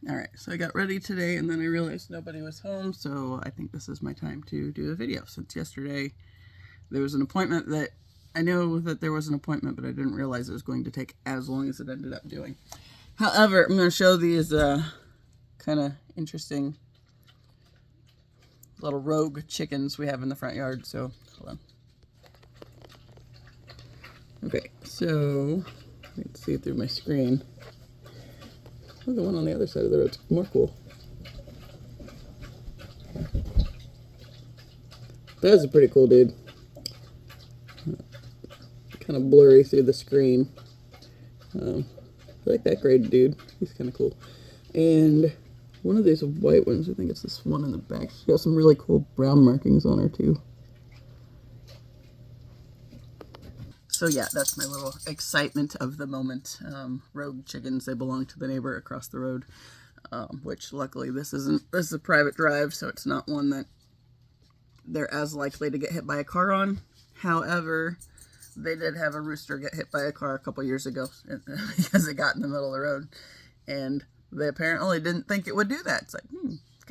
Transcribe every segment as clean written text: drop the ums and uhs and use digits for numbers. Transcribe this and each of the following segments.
Alright, so I got ready today and then I realized nobody was home, so I think this is my time to do a video. Since yesterday there was an appointment that I know that there was an appointment, but I didn't realize it was going to take as long as it ended up doing. However, I'm going to show these kind of interesting little rogue chickens we have in the front yard. So, hold on. Okay, so you can see it through my screen. Oh, the one on the other side of the road's more cool. That's a pretty cool dude. Kind of blurry through the screen. I like that gray dude. He's kind of cool. And one of these white ones, I think it's this one in the back. She's got some really cool brown markings on her too. So yeah, that's my little excitement of the moment. Rogue chickens, they belong to the neighbor across the road, which luckily this is a private drive, so it's not one that they're as likely to get hit by a car on. However, they did have a rooster get hit by a car a couple years ago because it got in the middle of the road, and they apparently didn't think it would do that. It's like,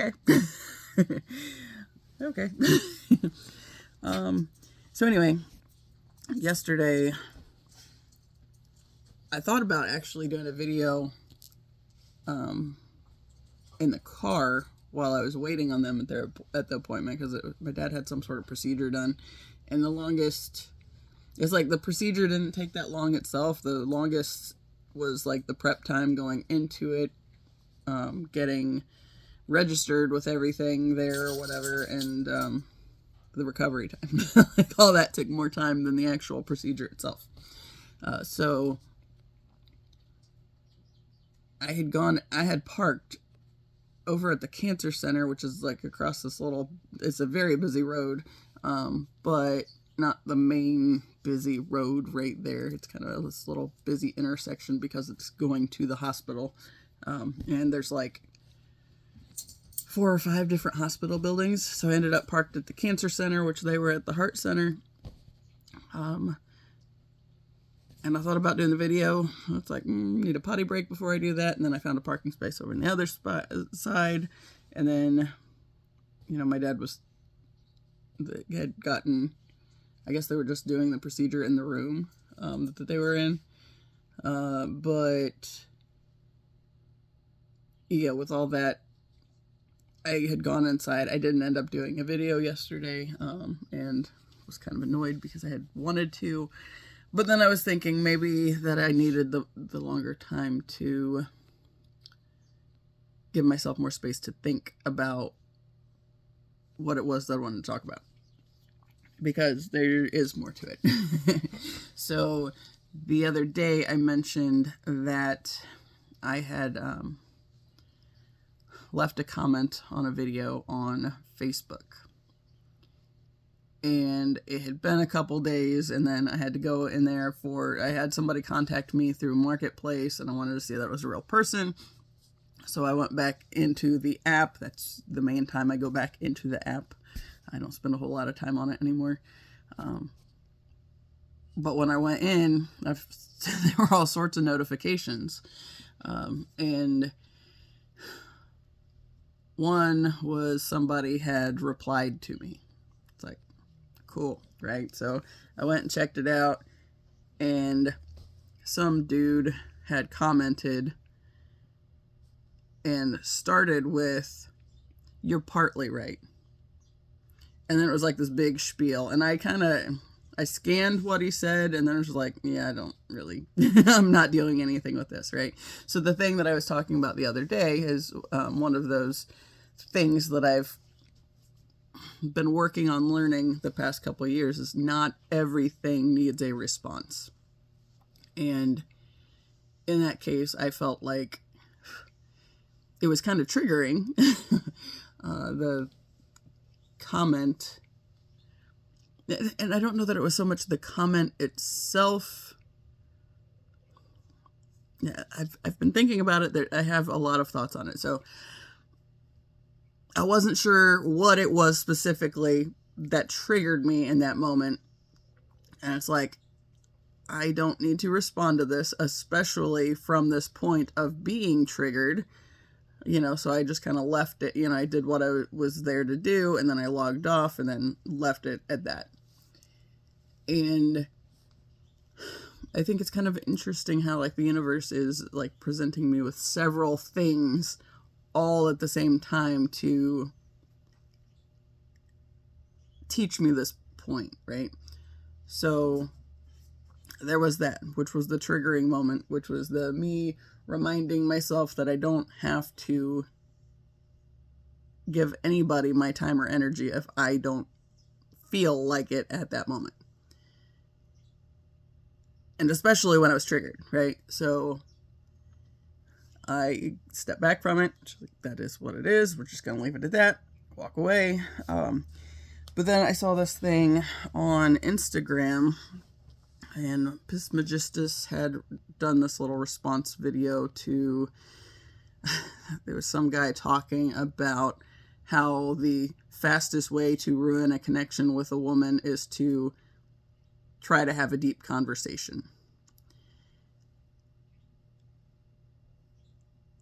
okay. Okay. So anyway, yesterday I thought about actually doing a video in the car while I was waiting on them at the appointment, because my dad had some sort of procedure done, and the longest, it's like the procedure didn't take that long itself. The longest was like the prep time going into it, getting registered with everything there or whatever, and the recovery time. Like all that took more time than the actual procedure itself. So I had parked over at the cancer center, which is like across this it's a very busy road, but not the main busy road right there. It's kind of this little busy intersection because it's going to the hospital. And there's like 4 or 5 different hospital buildings. So I ended up parked at the cancer center, which they were at the heart center. And I thought about doing the video. It's like, need a potty break before I do that. And then I found a parking space over on the other side. And then, my dad had gotten, I guess they were just doing the procedure in the room that they were in. But yeah, with all that, I had gone inside. I didn't end up doing a video yesterday, and was kind of annoyed because I had wanted to. But then I was thinking maybe that I needed the longer time to give myself more space to think about what it was that I wanted to talk about, because there is more to it. So the other day I mentioned that I had left a comment on a video on Facebook. And it had been a couple days, and then I had to go in there I had somebody contact me through Marketplace, and I wanted to see that it was a real person. So I went back into the app. That's the main time I go back into the app. I don't spend a whole lot of time on it anymore. But when I went in, there were all sorts of notifications. And one was somebody had replied to me. It's like, cool, right? So I went and checked it out, and some dude had commented and started with, "You're partly right." And then it was like this big spiel, and I scanned what he said, and then it was like, yeah, I don't really, I'm not doing anything with this, right? So the thing that I was talking about the other day is one of those things that I've been working on learning the past couple of years, is not everything needs a response. And in that case, I felt like it was kind of triggering. The comment, and I don't know that it was so much the comment itself. Yeah, I've been thinking about it. I have a lot of thoughts on it. So I wasn't sure what it was specifically that triggered me in that moment. And it's like, I don't need to respond to this, especially from this point of being triggered. So I just kind of left it, I did what I was there to do, and then I logged off and then left it at that. And I think it's kind of interesting how, like, the universe is, like, presenting me with several things all at the same time to teach me this point, right? So there was that, which was the triggering moment, which was the me reminding myself that I don't have to give anybody my time or energy if I don't feel like it at that moment. And especially when I was triggered, right? So I stepped back from it. That is what it is. We're just going to leave it at that. Walk away. But then I saw this thing on Instagram, and Pissed Magistus had done this little response video to, there was some guy talking about how the fastest way to ruin a connection with a woman is to try to have a deep conversation.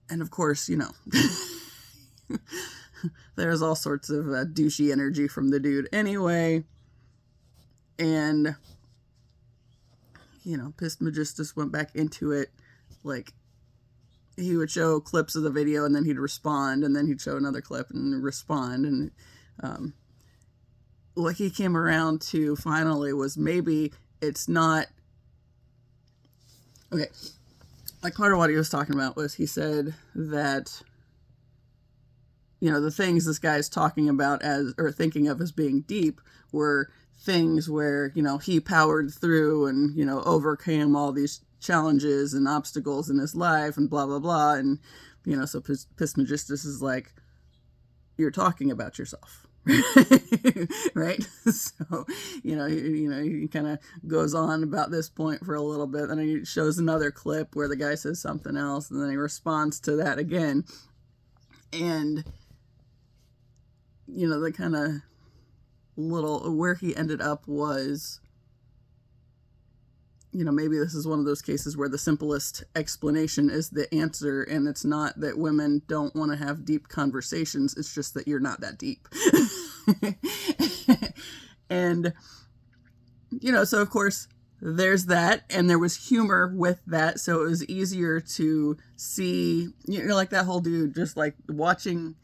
And of course, there's all sorts of douchey energy from the dude anyway. And Pissed Magistus went back into it. Like, he would show clips of the video and then he'd respond, and then he'd show another clip and respond. And what he came around to finally was, maybe it's not okay. Like, part of what he was talking about was, he said that the things this guy's talking about or thinking of as being deep were things where, he powered through and, overcame all these challenges and obstacles in his life and blah, blah, blah. And, so Pissed Magistus is like, you're talking about yourself. Right? So, he kind of goes on about this point for a little bit, and he shows another clip where the guy says something else, and then he responds to that again. And, the kind of little, where he ended up was, maybe this is one of those cases where the simplest explanation is the answer, and it's not that women don't want to have deep conversations, it's just that you're not that deep. And, so of course there's that, and there was humor with that, so it was easier to see, like, that whole dude, just like watching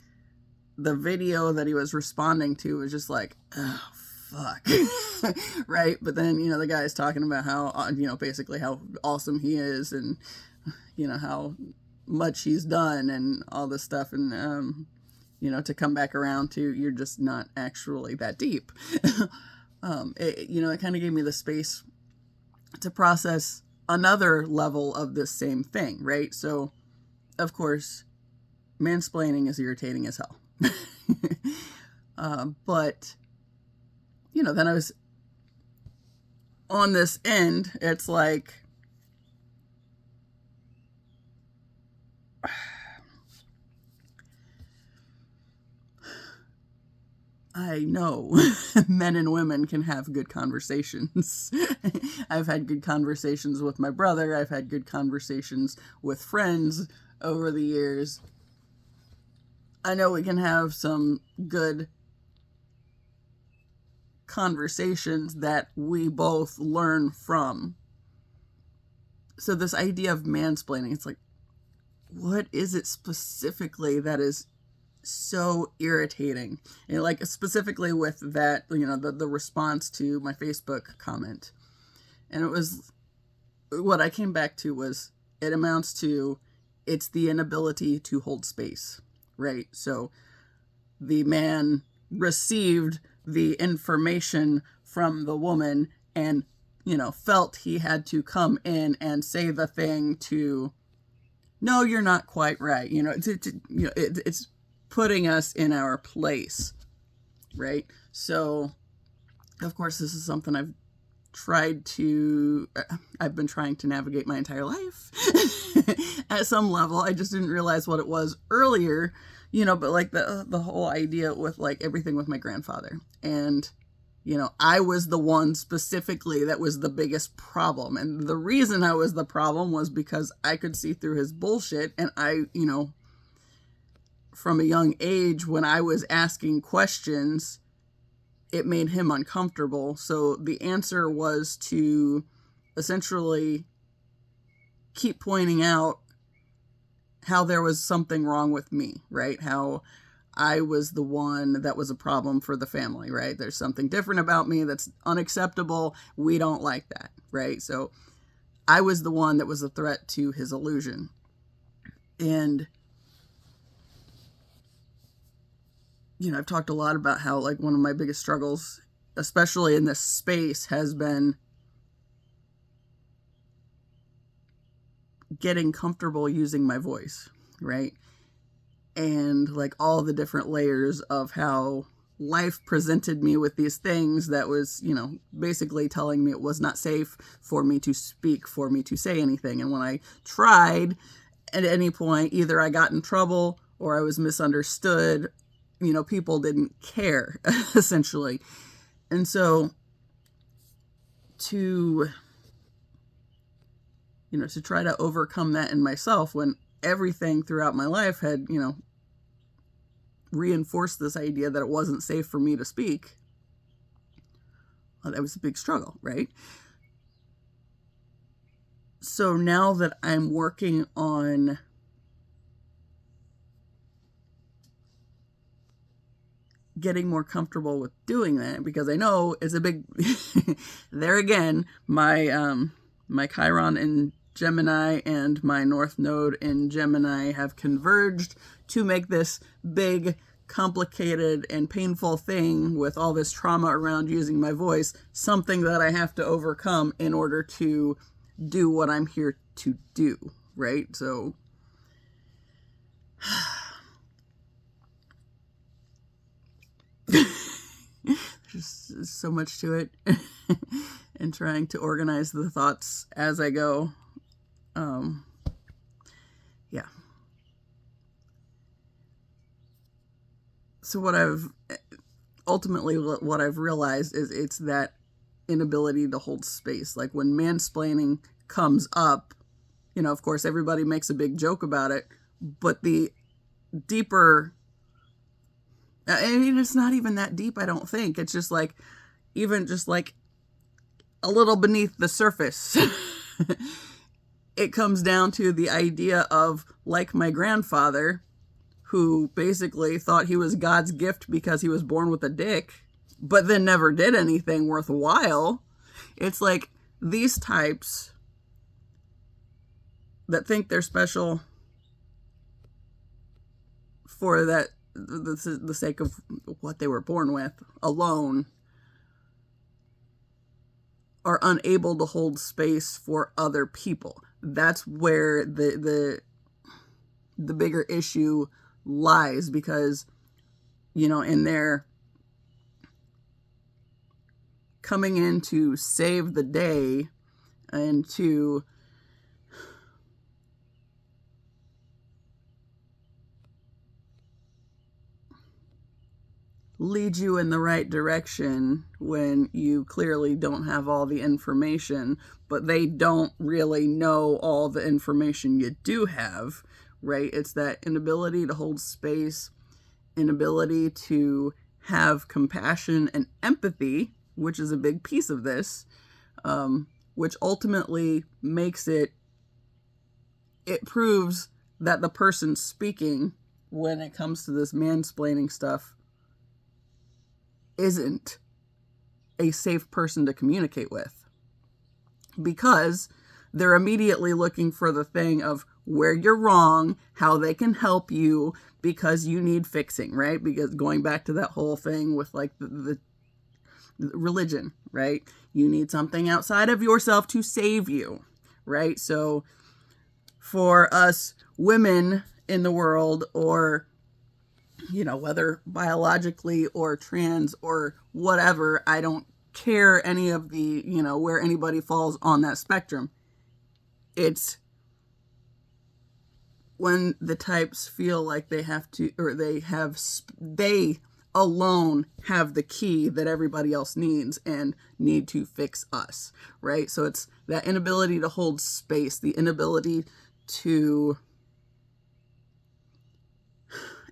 the video that he was responding to was just like, oh, fuck. Right? But then, the guy's talking about how, basically how awesome he is, and, how much he's done and all this stuff. And, to come back around to, you're just not actually that deep. It kind of gave me the space to process another level of this same thing, right? So, of course, mansplaining is irritating as hell. But, then I was on this end, it's like, I know men and women can have good conversations. I've had good conversations with my brother. I've had good conversations with friends over the years. I know we can have some good conversations that we both learn from. So this idea of mansplaining, it's like, what is it specifically that is so irritating? And like, specifically with that, the response to my Facebook comment. And it was, what I came back to was, it amounts to, it's the inability to hold space, right? So the man received the information from the woman and, felt he had to come in and say the thing to, no, you're not quite right. It's putting us in our place, right? So, of course, this is something I've been trying to navigate my entire life at some level. I just didn't realize what it was earlier, but like the whole idea with like everything with my grandfather. And, I was the one specifically that was the biggest problem. And the reason I was the problem was because I could see through his bullshit, and I from a young age, when I was asking questions, it made him uncomfortable. So the answer was to essentially keep pointing out how there was something wrong with me, right? How I was the one that was a problem for the family, right? There's something different about me that's unacceptable. We don't like that, right? So I was the one that was a threat to his illusion. And, you know, I've talked a lot about how, like, one of my biggest struggles, especially in this space, has been getting comfortable using my voice, right? And like all the different layers of how life presented me with these things that was, you know, basically telling me it was not safe for me to speak, for me to say anything. And when I tried, at any point, either I got in trouble or I was misunderstood. You know, people didn't care, essentially. And so to try to overcome that in myself, when everything throughout my life had, you know, reinforced this idea that it wasn't safe for me to speak, well, that was a big struggle, right? So now that I'm working on getting more comfortable with doing that, because I know it's a big there again, my Chiron in Gemini and my North Node in Gemini have converged to make this big, complicated, and painful thing with all this trauma around using my voice, something that I have to overcome in order to do what I'm here to do, right? So there's so much to it. And trying to organize the thoughts as I go. Yeah. So what I've realized is it's that inability to hold space. Like when mansplaining comes up, you know, of course, everybody makes a big joke about it, but the deeper, I mean, it's not even that deep, I don't think. It's just like, even just like a little beneath the surface. It comes down to the idea of, like my grandfather, who basically thought he was God's gift because he was born with a dick, but then never did anything worthwhile. It's like these types that think they're special for that the sake of what they were born with alone are unable to hold space for other people. That's where the bigger issue lies, because, you know, in their coming in to save the day and to lead you in the right direction when you clearly don't have all the information, but they don't really know all the information you do have, right? It's that inability to hold space, inability to have compassion and empathy, which is a big piece of this, which ultimately makes it proves that the person speaking, when it comes to this mansplaining stuff, isn't a safe person to communicate with, because they're immediately looking for the thing of where you're wrong, how they can help you, because you need fixing, right? Because going back to that whole thing with like the religion, right? You need something outside of yourself to save you, right? So for us women in the world, or, you know, whether biologically or trans or whatever, I don't care any of the, you know, where anybody falls on that spectrum. It's when the types feel like they have to, or they alone have the key that everybody else needs and need to fix us, right? So it's that inability to hold space, the inability to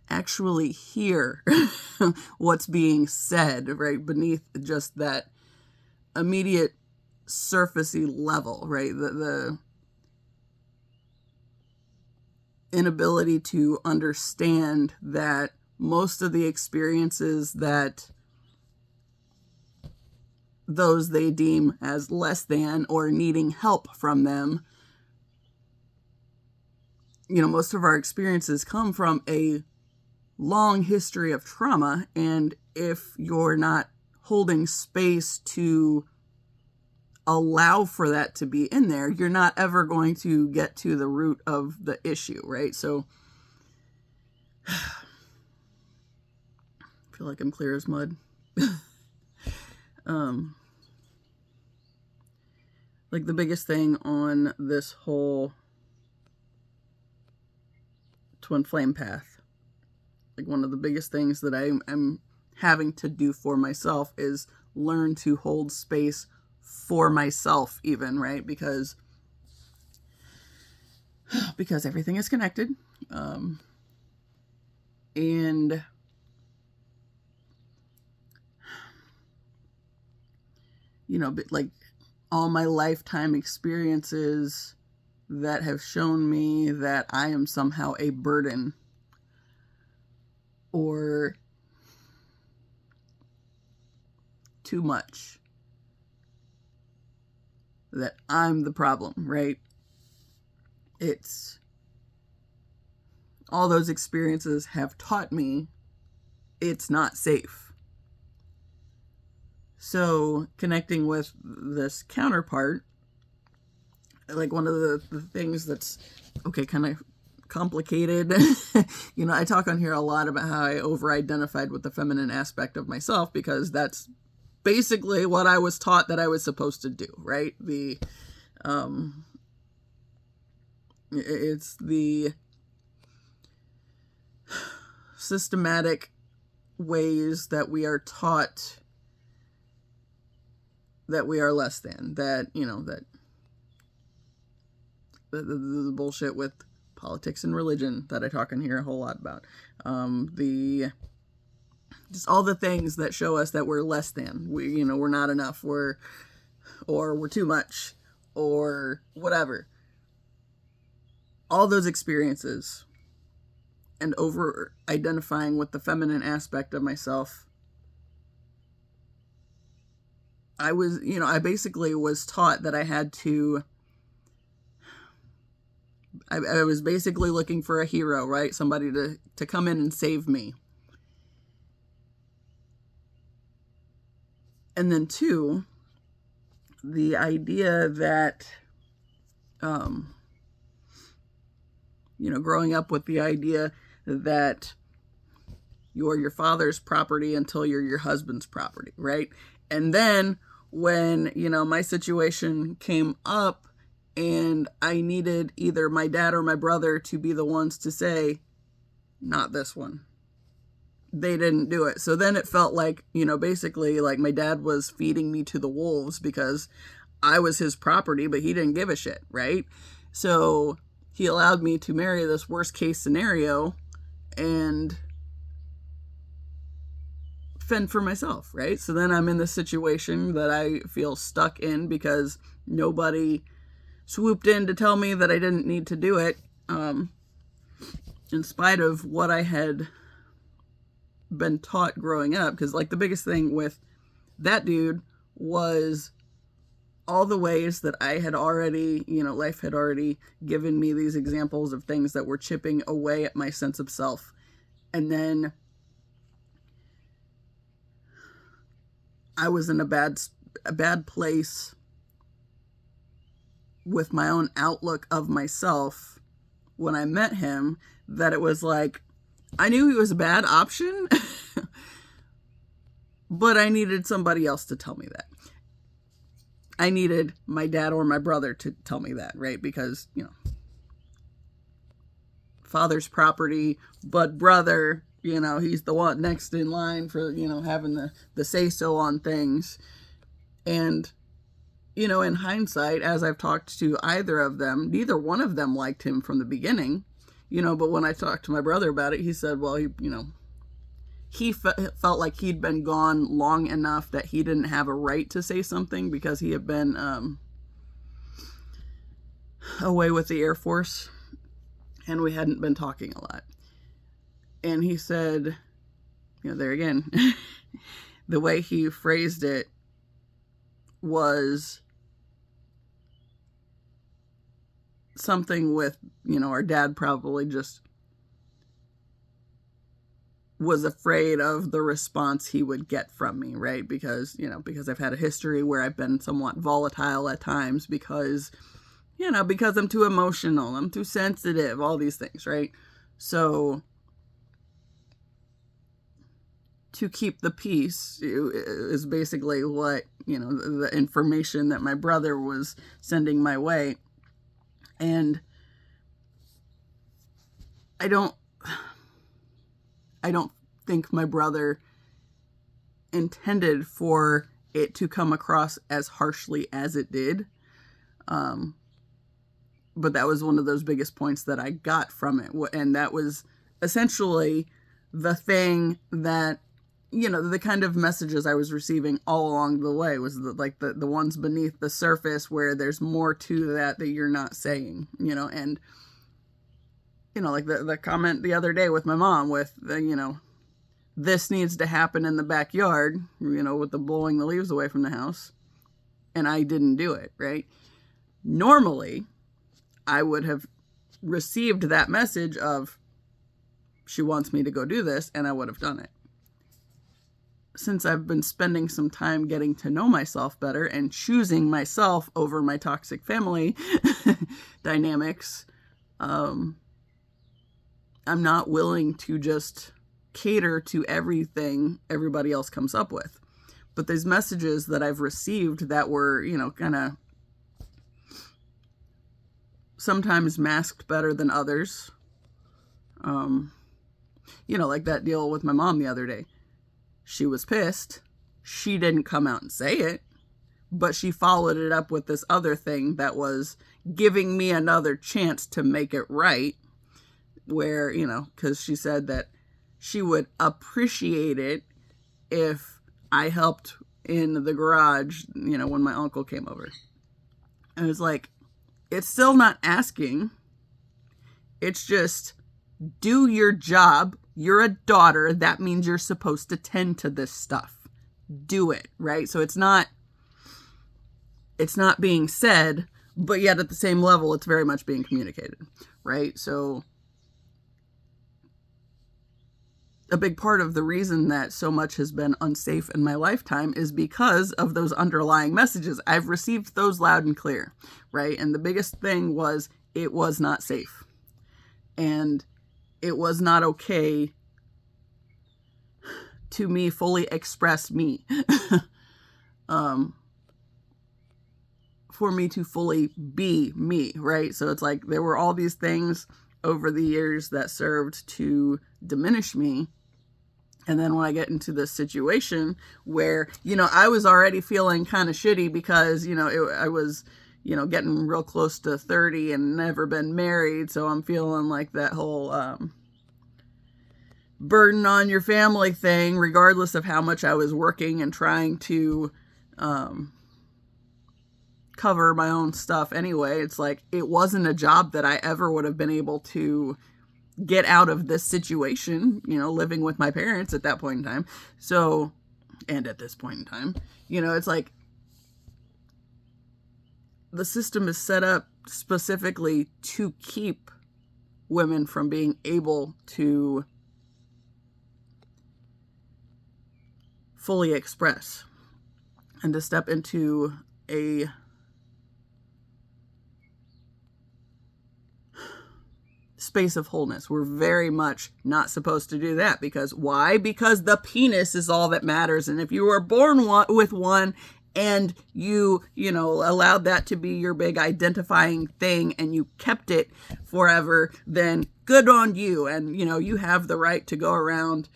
actually hear what's being said, right, beneath just that immediate surfacey level, right? The inability to understand that most of the experiences that those they deem as less than or needing help from them, most of our experiences come from a long history of trauma. And if you're not holding space to allow for that to be in there, you're not ever going to get to the root of the issue, right? So I feel like I'm clear as mud. Like the biggest thing on this whole twin flame path, like one of the biggest things that I'm having to do for myself is learn to hold space for myself, even, right? Because everything is connected. And like all my lifetime experiences that have shown me that I am somehow a burden or too much, that I'm the problem, right? It's all those experiences have taught me it's not safe. So connecting with this counterpart, like one of the things that's, kind of complicated, I talk on here a lot about how I over-identified with the feminine aspect of myself because that's basically what I was taught that I was supposed to do, right? It's the systematic ways that we are taught that we are less than, that, that the bullshit with politics and religion that I talk in here a whole lot about. Just all the things that show us that we're less than, we're not enough, or we're too much, or whatever. All those experiences and over identifying with the feminine aspect of myself, I basically was taught that I had to, I was basically looking for a hero, right? Somebody to come in and save me. And then two, the idea that, growing up with the idea that you're your father's property until you're your husband's property, right? And then when, my situation came up and I needed either my dad or my brother to be the ones to say, not this one, they didn't do it. So then it felt like, basically like my dad was feeding me to the wolves because I was his property, but he didn't give a shit, right? So he allowed me to marry this worst case scenario and fend for myself, right? So then I'm in this situation that I feel stuck in because nobody swooped in to tell me that I didn't need to do it, in spite of what I had been taught growing up. Because like the biggest thing with that dude was all the ways that I had already, life had already given me these examples of things that were chipping away at my sense of self. And then I was in a bad place with my own outlook of myself when I met him, that it was like, I knew he was a bad option, but I needed somebody else to tell me that. I needed my dad or my brother to tell me that, right? Because, father's property, but brother, he's the one next in line for, having the say-so on things. And, in hindsight, as I've talked to either of them, neither one of them liked him from the beginning. But when I talked to my brother about it, he said, well, he felt like he'd been gone long enough that he didn't have a right to say something because he had been away with the Air Force and we hadn't been talking a lot. And he said, there again, the way he phrased it was something with, our dad probably just was afraid of the response he would get from me, right? Because I've had a history where I've been somewhat volatile at times because I'm too emotional, I'm too sensitive, all these things, right? So to keep the peace is basically what, the information that my brother was sending my way. And I don't think my brother intended for it to come across as harshly as it did. But that was one of those biggest points that I got from it. And that was essentially the thing that, the kind of messages I was receiving all along the way was the ones beneath the surface where there's more to that you're not saying, and, like the comment the other day with my mom with, this needs to happen in the backyard, with the blowing the leaves away from the house. And I didn't do it, right? Normally, I would have received that message of, she wants me to go do this, and I would have done it. Since I've been spending some time getting to know myself better and choosing myself over my toxic family dynamics, I'm not willing to just cater to everything everybody else comes up with. But these messages that I've received that were, kind of sometimes masked better than others, like that deal with my mom the other day. She was pissed. She didn't come out and say it, but she followed it up with this other thing that was giving me another chance to make it right, where, because she said that she would appreciate it if I helped in the garage, when my uncle came over. And it was like, it's still not asking. It's just, do your job. You're a daughter. That means you're supposed to tend to this stuff. Do it, right? So it's not being said, but yet at the same level, it's very much being communicated, right? So a big part of the reason that so much has been unsafe in my lifetime is because of those underlying messages. I've received those loud and clear, right? And the biggest thing was, it was not safe. And it was not okay to me fully express me. For me to fully be me, right? So it's like there were all these things over the years that served to diminish me. And then when I get into this situation where, I was already feeling kind of shitty because, I was, getting real close to 30 and never been married. So I'm feeling like that whole burden on your family thing, regardless of how much I was working and trying to cover my own stuff anyway. It's like, it wasn't a job that I ever would have been able to get out of this situation, living with my parents at that point in time. So, and at this point in time, it's like the system is set up specifically to keep women from being able to fully express and to step into a space of wholeness. We're very much not supposed to do that because why? Because the penis is all that matters. And if you were born with one and you allowed that to be your big identifying thing and you kept it forever, then good on you. And, you have the right to go around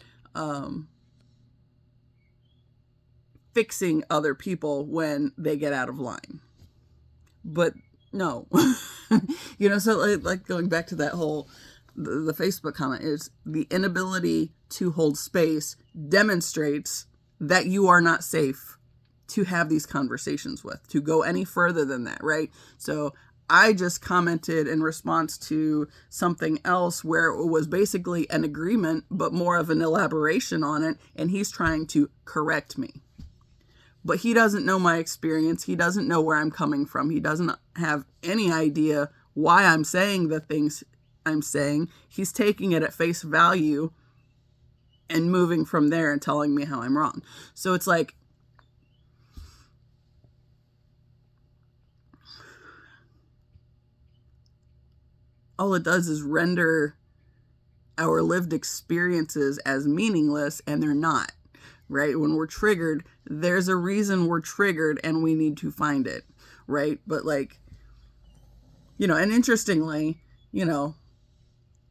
fixing other people when they get out of line. But no, so like going back to that whole the Facebook comment is the inability to hold space demonstrates that you are not safe to have these conversations with, to go any further than that, right? So I just commented in response to something else where it was basically an agreement, but more of an elaboration on it, and he's trying to correct me. But he doesn't know my experience. He doesn't know where I'm coming from. He doesn't have any idea why I'm saying the things I'm saying. He's taking it at face value and moving from there and telling me how I'm wrong. So it's like, all it does is render our lived experiences as meaningless, and they're not, right? When we're triggered, there's a reason we're triggered and we need to find it, right? But like, you know, and interestingly, you know,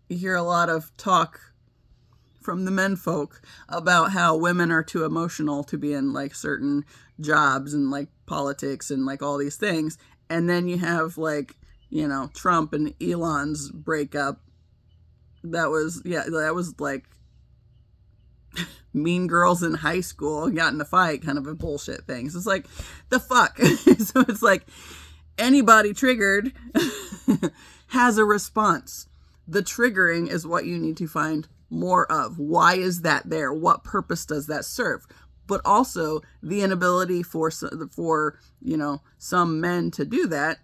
you hear a lot of talk from the men folk about how women are too emotional to be in like certain jobs and like politics and like all these things. And then you have like, you know, Trump and Elon's breakup. That was like mean girls in high school got in a fight kind of a bullshit thing. So it's like, the fuck? So it's like anybody triggered has a response. The triggering is what you need to find more of. Why is that there? What purpose does that serve? But also the inability for you know, some men to do that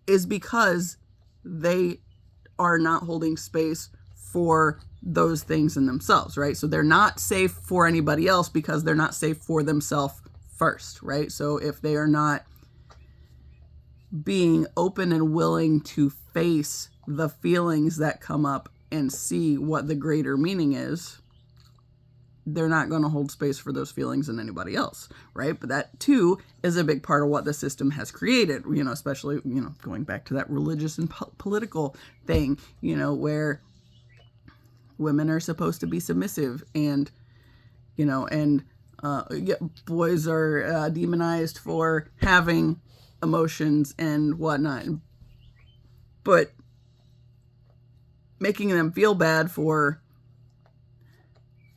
is because they are not holding space for those things in themselves, right? So they're not safe for anybody else because they're not safe for themselves first, right? So if they are not being open and willing to face the feelings that come up and see what the greater meaning is, they're not going to hold space for those feelings in anybody else, right? But that too is a big part of what the system has created, you know, especially, you know, going back to that religious and political thing, you know, where women are supposed to be submissive and, you know, and boys are demonized for having emotions and whatnot. But making them feel bad for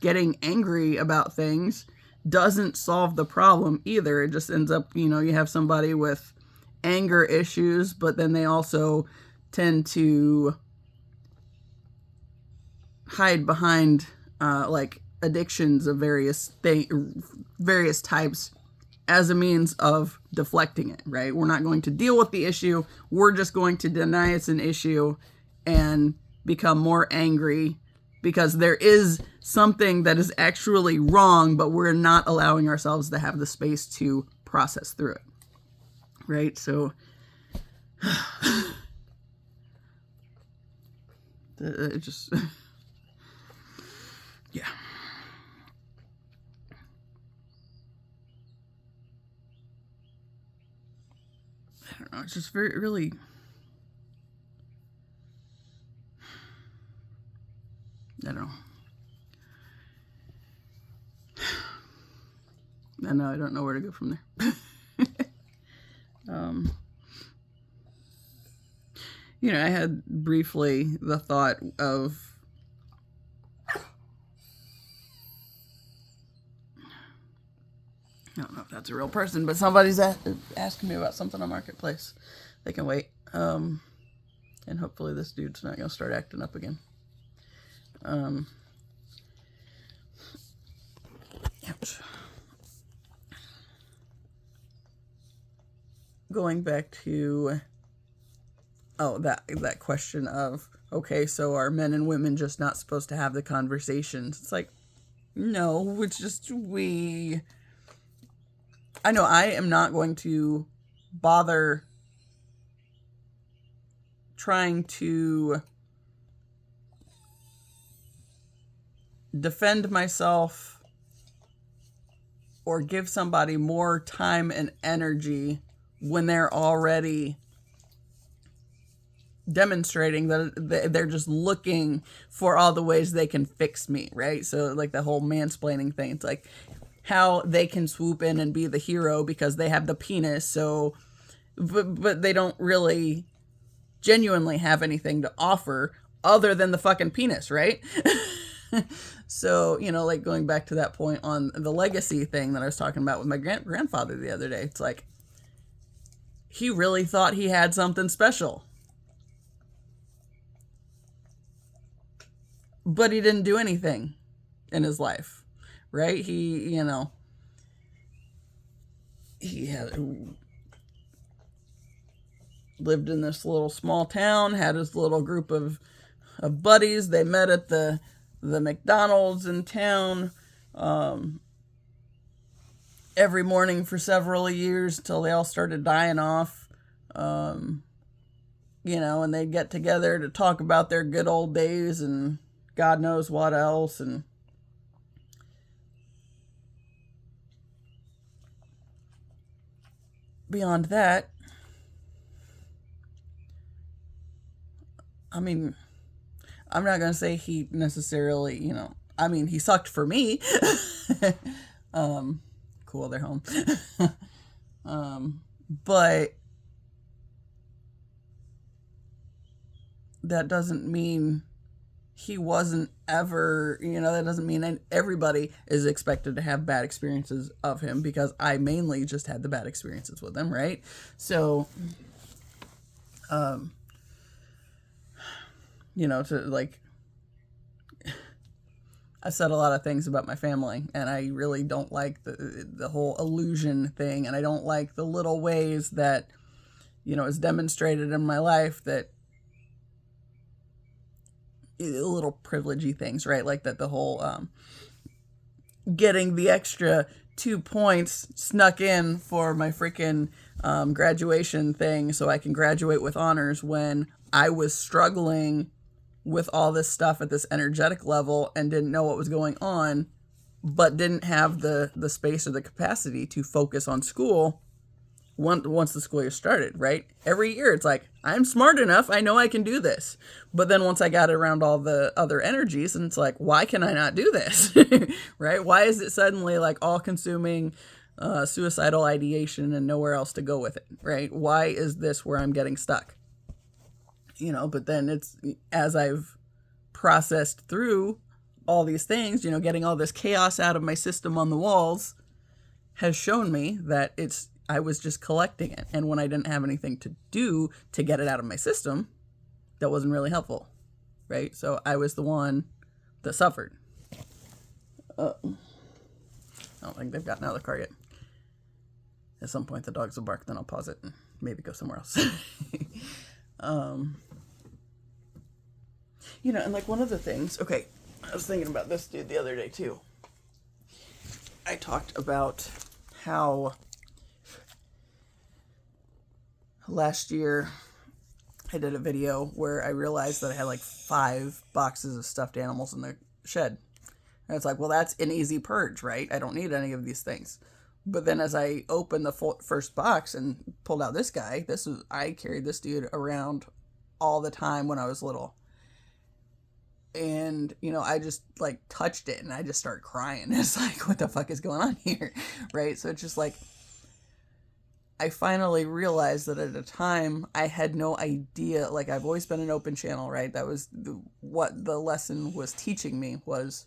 getting angry about things doesn't solve the problem either. It just ends up, you know, you have somebody with anger issues, but then they also tend to hide behind like addictions of various types as a means of deflecting it, right? We're not going to deal with the issue. We're just going to deny it's an issue and become more angry because there is something that is actually wrong, but we're not allowing ourselves to have the space to process through it, right? So it just, yeah. I don't know, it's just really, I don't know. I know, I don't know where to go from there. You know, I had briefly the thought of I don't know if that's a real person, but somebody's asking me about something on Marketplace. They can wait. And hopefully this dude's not going to start acting up again. Ouch. Going back to that question of, okay, so are men and women just not supposed to have the conversations? It's like, no, it's just I know I am not going to bother trying to defend myself or give somebody more time and energy when they're already demonstrating that they're just looking for all the ways they can fix me, right? So like the whole mansplaining thing, it's like how they can swoop in and be the hero because they have the penis, so but they don't really genuinely have anything to offer other than the fucking penis, right? So, you know, like going back to that point on the legacy thing that I was talking about with my grandfather the other day, it's like, he really thought he had something special. But he didn't do anything in his life, right? He, you know, he had lived in this little small town, had his little group of buddies. They met at the McDonald's in town every morning for several years until they all started dying off. You know, and they'd get together to talk about their good old days and God knows what else. And beyond that, I mean, I'm not going to say he necessarily, you know, I mean, he sucked for me. Cool, they're home. But that doesn't mean he wasn't ever, you know, that doesn't mean everybody is expected to have bad experiences of him, because I mainly just had the bad experiences with him, right? So, you know, to like, I said a lot of things about my family, and I really don't like the whole illusion thing, and I don't like the little ways that, you know, is demonstrated in my life that little privilegey things, right? Like that the whole getting the extra 2 points snuck in for my freaking graduation thing so I can graduate with honors when I was struggling with all this stuff at this energetic level and didn't know what was going on, but didn't have the space or the capacity to focus on school once the school year started, right? Every year it's like, I'm smart enough, I know I can do this. But then once I got around all the other energies, and it's like, why can I not do this? Right? Why is it suddenly like all-consuming suicidal ideation and nowhere else to go with it, right? Why is this where I'm getting stuck? You know, but then it's, as I've processed through all these things, you know, getting all this chaos out of my system on the walls has shown me that I was just collecting it. And when I didn't have anything to do to get it out of my system, that wasn't really helpful, right? So I was the one that suffered. I don't think they've gotten out of the car yet. At some point the dogs will bark, then I'll pause it and maybe go somewhere else. You know, and like one of the things, okay, I was thinking about this dude the other day too. I talked about how last year I did a video where I realized that I had like 5 boxes of stuffed animals in the shed. And it's like, well, that's an easy purge, right? I don't need any of these things. But then as I opened the first box and pulled out this guy, I carried this dude around all the time when I was little. And, you know, I just like touched it and I just started crying. It's like, what the fuck is going on here? Right? So it's just like, I finally realized that at a time I had no idea. Like, I've always been an open channel, right? That was what the lesson was teaching me was.